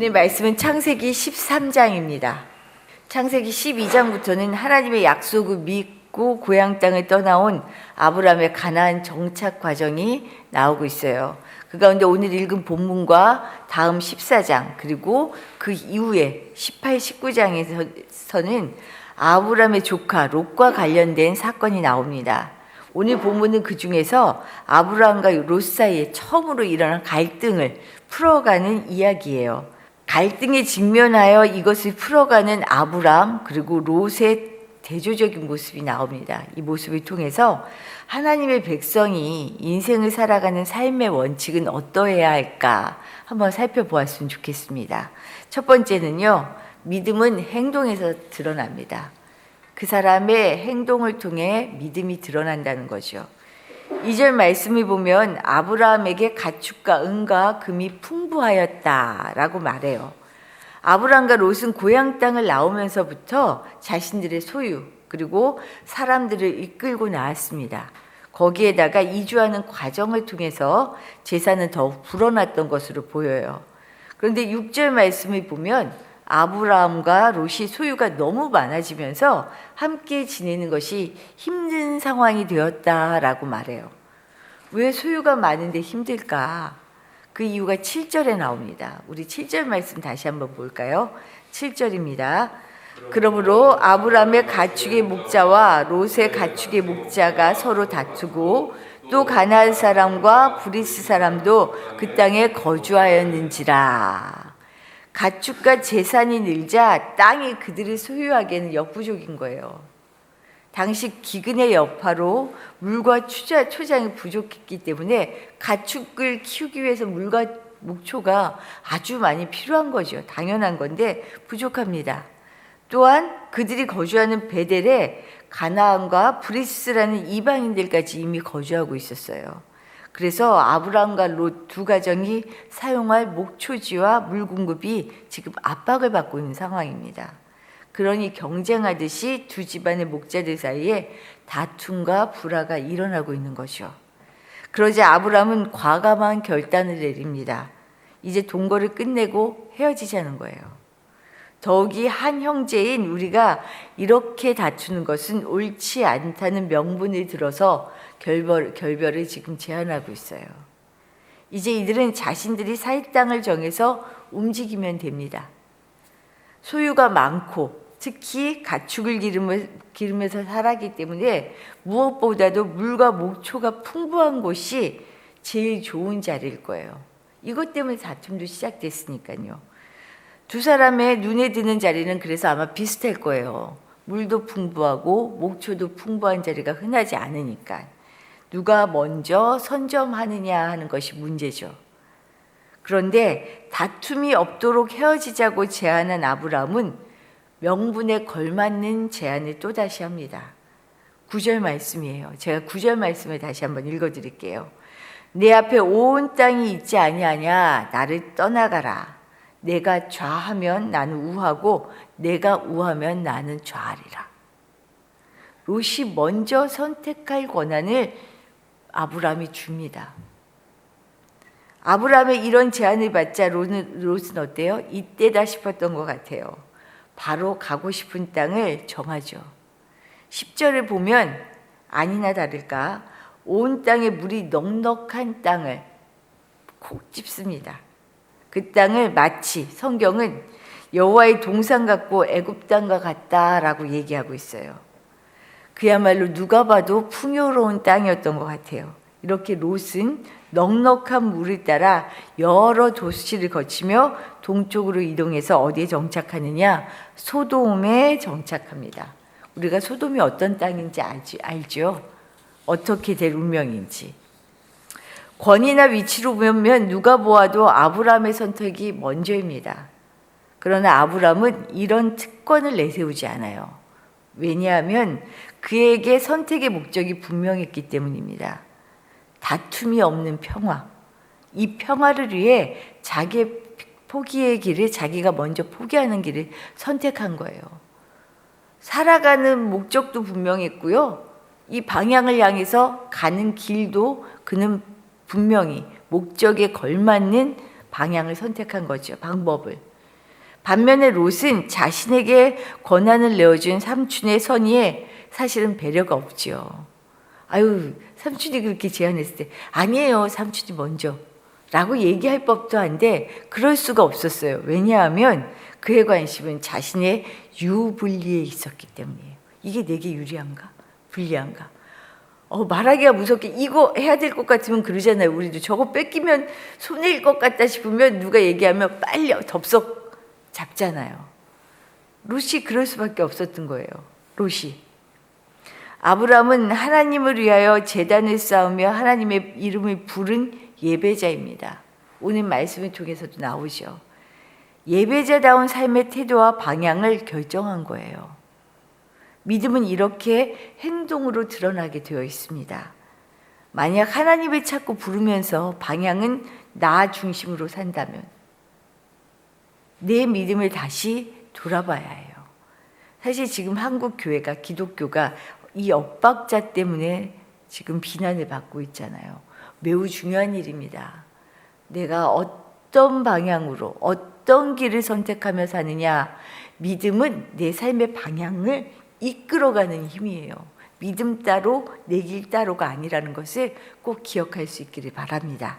오늘 말씀은 창세기 13장입니다. 창세기 12장부터는 하나님의 약속을 믿고 고향 땅을 떠나온 아브라함의 가나안 정착 과정이 나오고 있어요. 그 가운데 오늘 읽은 본문과 다음 14장 그리고 그 이후에 18, 19장에서는 아브라함의 조카 롯과 관련된 사건이 나옵니다. 오늘 본문은 그 중에서 아브라함과 롯 사이에 처음으로 일어난 갈등을 풀어가는 이야기예요. 갈등에 직면하여 이것을 풀어가는 아브라함 그리고 롯의 대조적인 모습이 나옵니다. 이 모습을 통해서 하나님의 백성이 인생을 살아가는 삶의 원칙은 어떠해야 할까 한번 살펴보았으면 좋겠습니다. 첫 번째는요, 믿음은 행동에서 드러납니다. 그 사람의 행동을 통해 믿음이 드러난다는 거죠. 2절 말씀을 보면 아브라함에게 가축과 은과 금이 풍부하였다라고 말해요. 아브라함과 롯은 고향 땅을 나오면서부터 자신들의 소유 그리고 사람들을 이끌고 나왔습니다. 거기에다가 이주하는 과정을 통해서 재산은 더욱 불어났던 것으로 보여요. 그런데 6절 말씀을 보면 아브라함과 롯이 소유가 너무 많아지면서 함께 지내는 것이 힘든 상황이 되었다라고 말해요. 왜 소유가 많은데 힘들까? 그 이유가 7절에 나옵니다. 우리 7절 말씀 다시 한번 볼까요? 7절입니다. 그러므로 아브라함의 가축의 목자와 롯의 가축의 목자가 서로 다투고 또 가나안 사람과 브리스 사람도 그 땅에 거주하였는지라. 가축과 재산이 늘자 땅이 그들을 소유하기에는 역부족인 거예요. 당시 기근의 여파로 물과 초장이 부족했기 때문에 가축을 키우기 위해서 물과 목초가 아주 많이 필요한 거죠. 당연한 건데 부족합니다. 또한 그들이 거주하는 베델에 가나안과 브리스라는 이방인들까지 이미 거주하고 있었어요. 그래서 아브라함과 롯 두 가정이 사용할 목초지와 물 공급이 지금 압박을 받고 있는 상황입니다. 그러니 경쟁하듯이 두 집안의 목자들 사이에 다툼과 불화가 일어나고 있는 거죠. 그러자 아브라함은 과감한 결단을 내립니다. 이제 동거를 끝내고 헤어지자는 거예요. 더욱이 한 형제인 우리가 이렇게 다투는 것은 옳지 않다는 명분을 들어서 결별을 지금 제안하고 있어요. 이제 이들은 자신들이 살 땅을 정해서 움직이면 됩니다. 소유가 많고 특히 가축을 기르면서 살았기 때문에 무엇보다도 물과 목초가 풍부한 곳이 제일 좋은 자리일 거예요. 이것 때문에 다툼도 시작됐으니까요. 두 사람의 눈에 드는 자리는 그래서 아마 비슷할 거예요. 물도 풍부하고 목초도 풍부한 자리가 흔하지 않으니까. 누가 먼저 선점하느냐 하는 것이 문제죠. 그런데 다툼이 없도록 헤어지자고 제안한 아브라함은 명분에 걸맞는 제안을 또다시 합니다. 9절 말씀이에요. 제가 9절 말씀을 다시 한번 읽어드릴게요. 내 앞에 온 땅이 있지 아니하냐? 나를 떠나가라. 내가 좌하면 나는 우하고 내가 우하면 나는 좌하리라. 롯이 먼저 선택할 권한을 아브라함이 줍니다. 아브라함의 이런 제안을 받자 롯은 어때요? 이때다 싶었던 것 같아요. 바로 가고 싶은 땅을 정하죠. 10절을 보면 아니나 다를까 온 땅에 물이 넉넉한 땅을 콕 집습니다. 그 땅을 마치 성경은 여호와의 동산 같고 애굽 땅과 같다라고 얘기하고 있어요. 그야말로 누가 봐도 풍요로운 땅이었던 것 같아요. 이렇게 롯은 넉넉한 물을 따라 여러 도시를 거치며 동쪽으로 이동해서 어디에 정착하느냐? 소돔에 정착합니다. 우리가 소돔이 어떤 땅인지 알죠? 어떻게 될 운명인지. 권위나 위치로 보면 누가 보아도 아브라함의 선택이 먼저입니다. 그러나 아브라함은 이런 특권을 내세우지 않아요. 왜냐하면 그에게 선택의 목적이 분명했기 때문입니다. 다툼이 없는 평화. 이 평화를 위해 자기의 포기의 길을 자기가 먼저 포기하는 길을 선택한 거예요. 살아가는 목적도 분명했고요. 이 방향을 향해서 가는 길도 그는 분명히 목적에 걸맞는 방향을 선택한 거죠. 방법을. 반면에 롯은 자신에게 권한을 내어준 삼촌의 선의에 사실은 배려가 없지요. 아유, 삼촌이 그렇게 제안했을 때 아니에요, 삼촌이 먼저 라고 얘기할 법도 한데 그럴 수가 없었어요. 왜냐하면 그의 관심은 자신의 유불리에 있었기 때문이에요. 이게 내게 유리한가? 불리한가? 말하기가 무섭게 이거 해야 될 것 같으면 그러잖아요. 우리도 저거 뺏기면 손해일 것 같다 싶으면 누가 얘기하면 빨리 덥석 잡잖아요. 롯이 그럴 수밖에 없었던 거예요. 롯이. 아브라함은 하나님을 위하여 제단을 쌓으며 하나님의 이름을 부른 예배자입니다. 오늘 말씀을 통해서도 나오죠. 예배자다운 삶의 태도와 방향을 결정한 거예요. 믿음은 이렇게 행동으로 드러나게 되어 있습니다. 만약 하나님을 찾고 부르면서 방향은 나 중심으로 산다면 내 믿음을 다시 돌아봐야 해요. 사실 지금 한국 교회가, 기독교가 이 엇박자 때문에 지금 비난을 받고 있잖아요. 매우 중요한 일입니다. 내가 어떤 방향으로 어떤 길을 선택하며 사느냐. 믿음은 내 삶의 방향을 이끌어가는 힘이에요. 믿음 따로 내 길 따로가 아니라는 것을 꼭 기억할 수 있기를 바랍니다.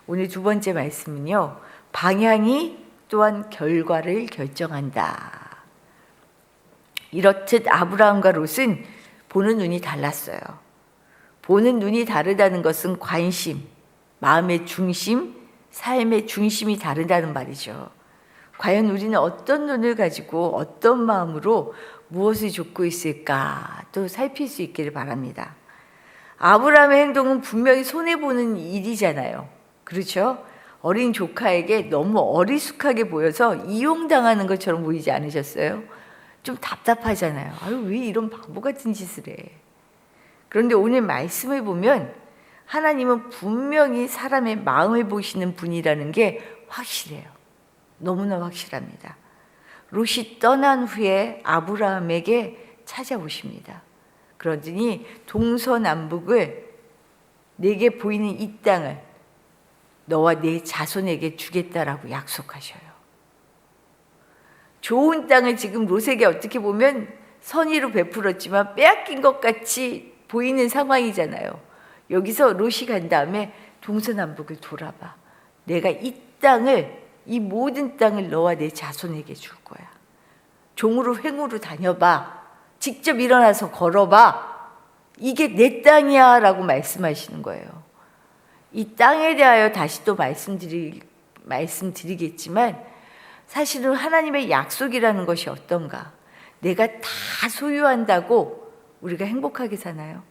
오늘 두 번째 말씀은요. 방향이 또한 결과를 결정한다. 이렇듯 아브라함과 롯은 보는 눈이 달랐어요. 보는 눈이 다르다는 것은 관심, 마음의 중심, 삶의 중심이 다르다는 말이죠. 과연 우리는 어떤 눈을 가지고 어떤 마음으로 무엇을 좇고 있을까 또 살필 수 있기를 바랍니다. 아브라함의 행동은 분명히 손해보는 일이잖아요. 그렇죠? 어린 조카에게 너무 어리숙하게 보여서 이용당하는 것처럼 보이지 않으셨어요? 좀 답답하잖아요. 아유, 왜 이런 바보 같은 짓을 해? 그런데 오늘 말씀을 보면 하나님은 분명히 사람의 마음을 보시는 분이라는 게 확실해요. 너무나 확실합니다. 롯이 떠난 후에 아브라함에게 찾아오십니다. 그러더니 동서남북을 내게 보이는 이 땅을 너와 네 자손에게 주겠다라고 약속하셔요. 좋은 땅을 지금 롯에게 어떻게 보면 선의로 베풀었지만 빼앗긴 것 같이 보이는 상황이잖아요. 여기서 롯이 간 다음에 동서남북을 돌아봐. 내가 이 땅을, 이 모든 땅을 너와 내 자손에게 줄 거야. 종으로 횡으로 다녀봐. 직접 일어나서 걸어봐. 이게 내 땅이야 라고 말씀하시는 거예요. 이 땅에 대하여 다시 또 말씀드리겠지만 사실은 하나님의 약속이라는 것이 어떤가? 내가 다 소유한다고 우리가 행복하게 사나요?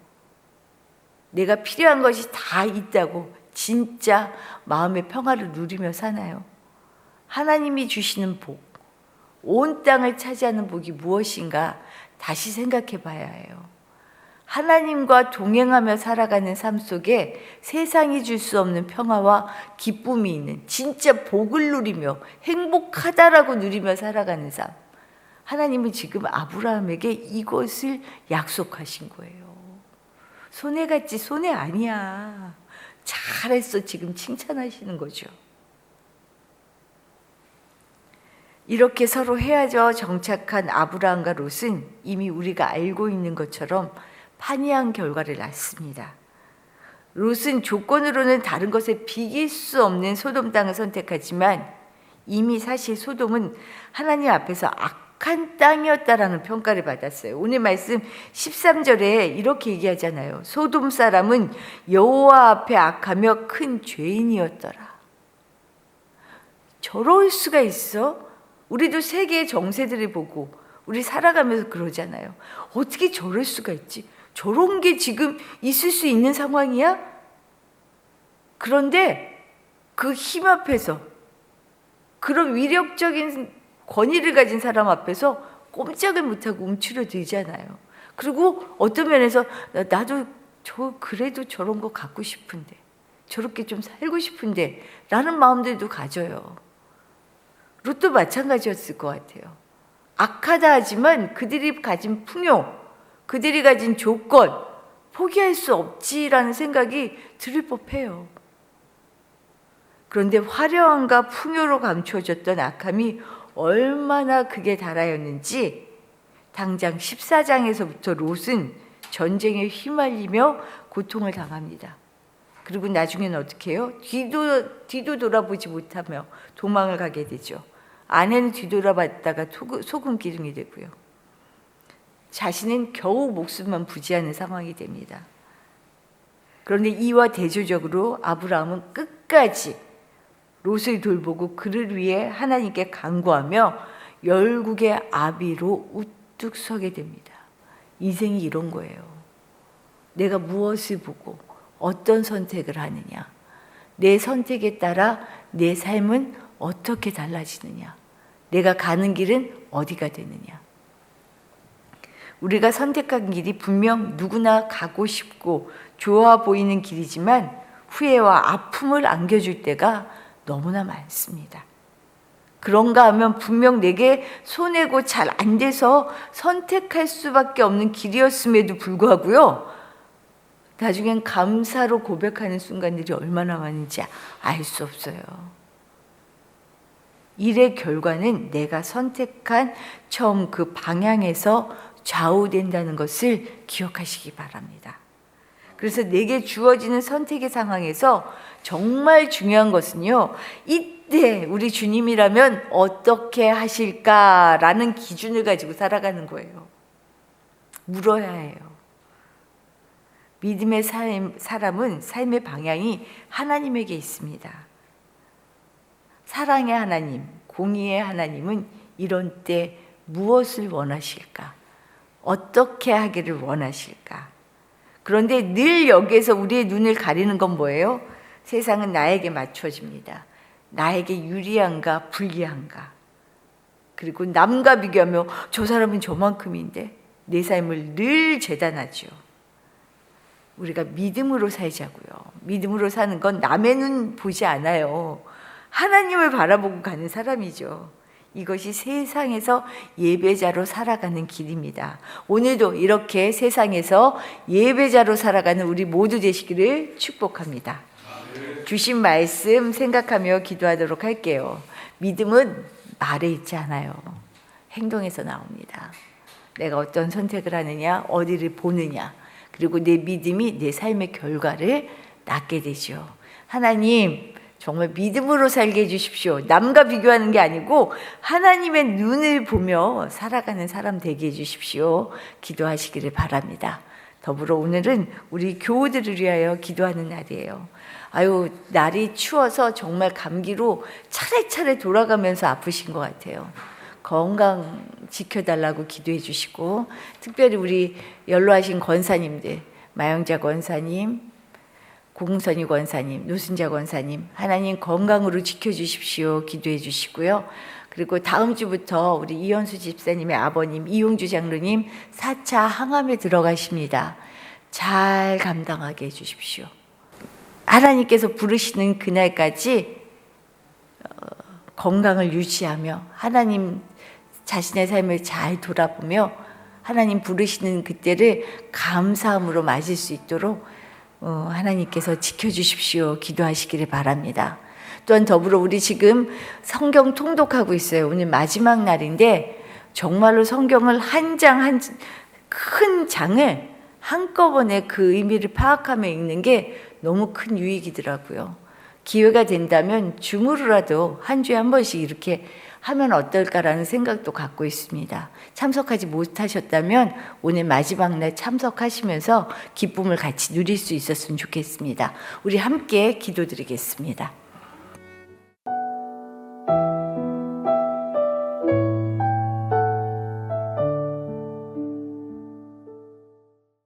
내가 필요한 것이 다 있다고 진짜 마음의 평화를 누리며 사나요? 하나님이 주시는 복, 온 땅을 차지하는 복이 무엇인가 다시 생각해 봐야 해요. 하나님과 동행하며 살아가는 삶 속에 세상이 줄 수 없는 평화와 기쁨이 있는 진짜 복을 누리며 행복하다라고 누리며 살아가는 삶. 하나님은 지금 아브라함에게 이것을 약속하신 거예요. 손해 같지 손해 아니야. 잘했어 지금 칭찬하시는 거죠. 이렇게 서로 헤어져 정착한 아브라함과 롯은 이미 우리가 알고 있는 것처럼 판이한 결과를 낳습니다. 롯은 조건으로는 다른 것에 비길 수 없는 소돔 땅을 선택하지만 이미 사실 소돔은 하나님 앞에서 악한 땅이었다라는 평가를 받았어요. 오늘 말씀 13절에 이렇게 얘기하잖아요. 소돔 사람은 여호와 앞에 악하며 큰 죄인이었더라. 저럴 수가 있어? 우리도 세계의 정세들을 보고 우리 살아가면서 그러잖아요. 어떻게 저럴 수가 있지? 저런 게 지금 있을 수 있는 상황이야? 그런데 그 힘 앞에서 그런 위력적인 권위를 가진 사람 앞에서 꼼짝을 못하고 움츠러들잖아요. 그리고 어떤 면에서 나도 그래도 저런 거 갖고 싶은데 저렇게 좀 살고 싶은데 라는 마음들도 가져요. 롯도 마찬가지였을 것 같아요. 악하다 하지만 그들이 가진 풍요, 그들이 가진 조건 포기할 수 없지라는 생각이 들 법해요. 그런데 화려함과 풍요로 감추어졌던 악함이 얼마나 극에 달하였는지 당장 14장에서부터 롯은 전쟁에 휘말리며 고통을 당합니다. 그리고 나중에는 어떻게 해요? 뒤도 돌아보지 못하며 도망을 가게 되죠. 아내는 뒤돌아봤다가 소금 기둥이 되고요. 자신은 겨우 목숨만 부지하는 상황이 됩니다. 그런데 이와 대조적으로 아브라함은 끝까지 롯을 돌보고 그를 위해 하나님께 간구하며 열국의 아비로 우뚝 서게 됩니다. 인생이 이런 거예요. 내가 무엇을 보고 어떤 선택을 하느냐, 내 선택에 따라 내 삶은 어떻게 달라지느냐, 내가 가는 길은 어디가 되느냐. 우리가 선택한 길이 분명 누구나 가고 싶고 좋아 보이는 길이지만 후회와 아픔을 안겨줄 때가 너무나 많습니다. 그런가 하면 분명 내게 손해고 잘 안 돼서 선택할 수밖에 없는 길이었음에도 불구하고요, 나중엔 감사로 고백하는 순간들이 얼마나 많은지 알 수 없어요. 일의 결과는 내가 선택한 처음 그 방향에서 좌우된다는 것을 기억하시기 바랍니다. 그래서 내게 주어지는 선택의 상황에서 정말 중요한 것은요, 이때 우리 주님이라면 어떻게 하실까라는 기준을 가지고 살아가는 거예요. 물어야 해요. 믿음의 사람은 삶의 방향이 하나님에게 있습니다. 사랑의 하나님, 공의의 하나님은 이런 때 무엇을 원하실까? 어떻게 하기를 원하실까? 그런데 늘 여기에서 우리의 눈을 가리는 건 뭐예요? 세상은 나에게 맞춰집니다. 나에게 유리한가 불리한가. 그리고 남과 비교하며 저 사람은 저만큼인데 내 삶을 늘 재단하죠. 우리가 믿음으로 살자고요. 믿음으로 사는 건 남의 눈 보지 않아요. 하나님을 바라보고 가는 사람이죠. 이것이 세상에서 예배자로 살아가는 길입니다. 오늘도 이렇게 세상에서 예배자로 살아가는 우리 모두 되시기를 축복합니다. 주신 말씀 생각하며 기도하도록 할게요. 믿음은 말에 있지 않아요. 행동에서 나옵니다. 내가 어떤 선택을 하느냐, 어디를 보느냐, 그리고 내 믿음이 내 삶의 결과를 낳게 되죠. 하나님, 정말 믿음으로 살게 해주십시오. 남과 비교하는 게 아니고 하나님의 눈을 보며 살아가는 사람 되게 해주십시오. 기도하시기를 바랍니다. 더불어 오늘은 우리 교우들을 위하여 기도하는 날이에요. 날이 추워서 정말 감기로 차례차례 돌아가면서 아프신 것 같아요. 건강 지켜달라고 기도해 주시고, 특별히 우리 연로하신 권사님들, 마영자 권사님, 공선희 권사님, 노순자 권사님, 하나님 건강으로 지켜주십시오. 기도해 주시고요. 그리고 다음 주부터 우리 이현수 집사님의 아버님, 이용주 장로님 4차 항암에 들어가십니다. 잘 감당하게 해주십시오. 하나님께서 부르시는 그날까지 건강을 유지하며 하나님 자신의 삶을 잘 돌아보며 하나님 부르시는 그때를 감사함으로 맞을 수 있도록 하나님께서 지켜주십시오. 기도하시기를 바랍니다. 또한 더불어 우리 지금 성경 통독하고 있어요. 오늘 마지막 날인데 정말로 성경을 한 장 한 큰 장을 한꺼번에 그 의미를 파악하며 읽는 게 너무 큰 유익이더라고요. 기회가 된다면 줌으로라도 한 주에 한 번씩 이렇게 하면 어떨까라는 생각도 갖고 있습니다. 참석하지 못하셨다면 오늘 마지막 날 참석하시면서 기쁨을 같이 누릴 수 있었으면 좋겠습니다. 우리 함께 기도드리겠습니다.